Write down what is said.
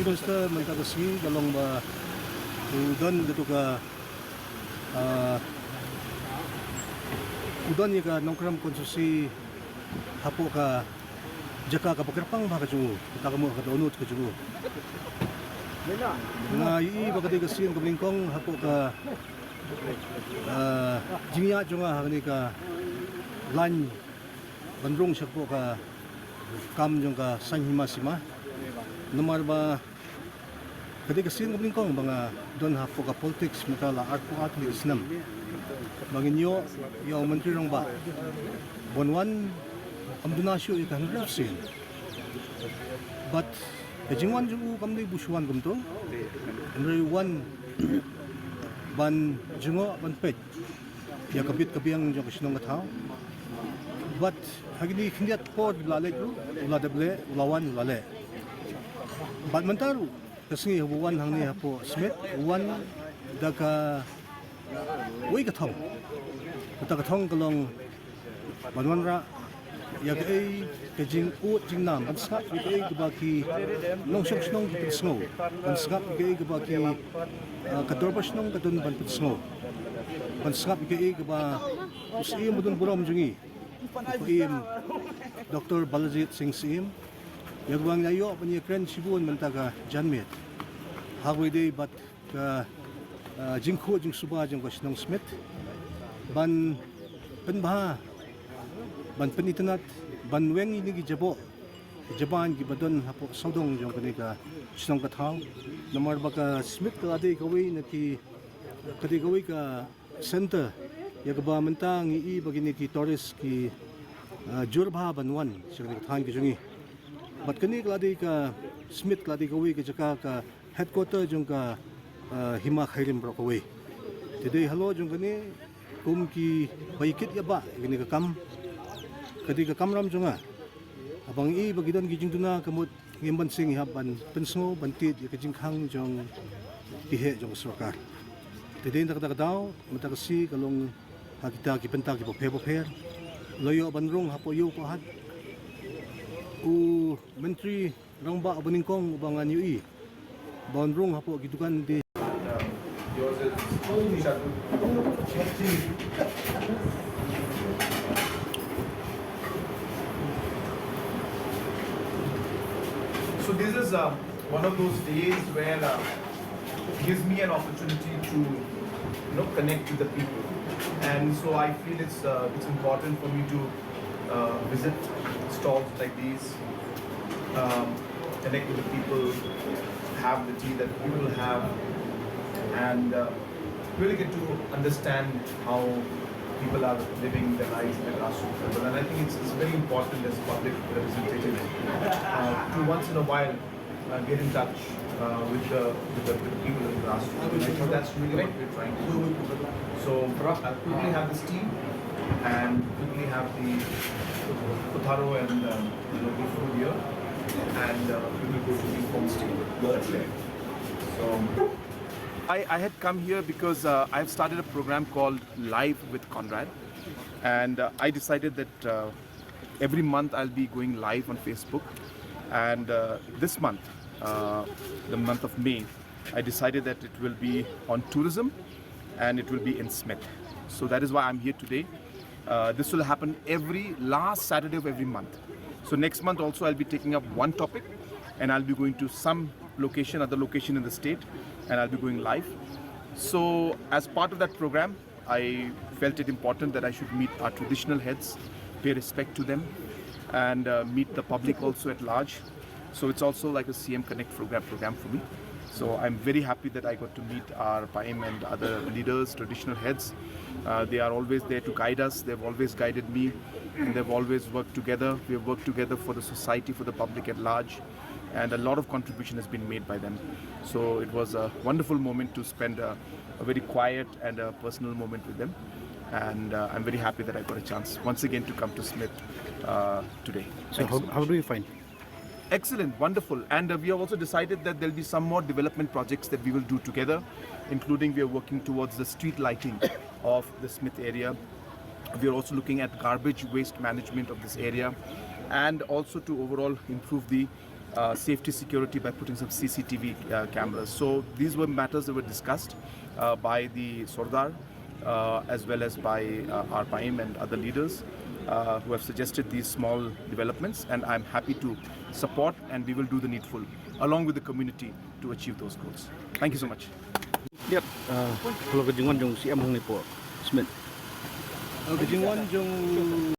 Sinusta Mantagasi, galong ba udon gitu ka udon ka Nongkrem Constituency hapo ka jaka ka pagkirpang ba ka jugo kita mo ka donut ka jugo na bagay kasi ang kablingkong hapo ka jingya junga hani ka lan bandrong siya po ka kam yung ka sanhima sima nomor ba kadi kasi ng kablingkong mga don hapo ka politics matala art po at isnam manginyo yung menteri ng ba bonwan ang donasyo ikan rasin but kajingwan yung kamli busuan kumto and one ban jungo ban pet ya kapit kabiang yung kasinong katao but hagini kindiat po lalek uladable ulawan ulale but mantaru kasi huwan hangni hapo Smit huwan daga uy katong katong kalong banwanra ya kay kajing ut jing nam banskap kay gabaki nong snong pitsngo banskap kay gabaki kadorbas nong kadon ban pitsngo banskap kay gaba usi mudun buram jungi im Dr. Balajit Singh Sim yagwang nayo panya kren sibun mantaga janmet hagwe day bat ka jingko jing suba jing kasnong Smit ban penbaha ban penitanat ban weng ini gi jabo jaban gi badon hapo sodong jong kanika snong kathaw namar baka Smit ka ade kawi naki kadi kawi ka center yagba mentang i bagini ki tourist ki jurba banwan sing thang gi jungi bat kani kladi ka Smit kladi kawi ka jaka ka headquarter jong ka hima khairim bro kawi today hello jong kani kum ki baikit ya ba gini ka kam kadi ka kamram junga abang i bagidon gi jingtuna kamut ngimban sing haban pensngo bantit ya kajingkhang jong pihe jong sarkar today nakadagdaw matagasi kalong hakita ki penta ki pophe loyo banrong hapo yo ko had u menteri rongba abaningkong bangan ui banrong hapo gidukan di So this is one of those days where gives me an opportunity to connect with the people, and so I feel it's important for me to visit stalls like these, connect with the people, have the tea that people have, and really get to understand how people are living their lives in the grassroots level. And I think it's very important as public representatives to once in a while get in touch with the people in the grassroots. And I think that's really what we're trying to do. So I'll quickly have this tea and quickly have the Putharo and local food here, and we will go to the homestay. So I had come here because I've started a program called Live with Conrad, and I decided that every month I'll be going live on Facebook, and this month, the month of May, I decided that it will be on tourism and it will be in Smit. So that is why I'm here today. This will happen every last Saturday of every month. So next month also I'll be taking up one topic, and I'll be going to some location, other location in the state, and I'll be going live. So as part of that program, I felt it important that I should meet our traditional heads, pay respect to them, and meet the public also at large. So it's also like a CM Connect program for me. So I'm very happy that I got to meet our PAIM and other leaders, traditional heads. They are always there to guide us. They've always guided me, and they've always worked together. We have worked together for the society, for the public at large, and a lot of contribution has been made by them. So it was a wonderful moment to spend a very quiet and a personal moment with them. And I'm very happy that I got a chance once again to come to Smit today. so how do you find Excellent, wonderful. And we have also decided that there'll be some more development projects that we will do together, including we are working towards the street lighting of the Smit area. We are also looking at garbage waste management of this area, and also to overall improve the safety security by putting some CCTV cameras. So these were matters that were discussed by the Sordar as well as by our Paim and other leaders who have suggested these small developments, and I'm happy to support, and we will do the needful along with the community to achieve those goals. Thank you so much. Yep, kalau kejungan jong si among ni po, Smit. Kejingon yung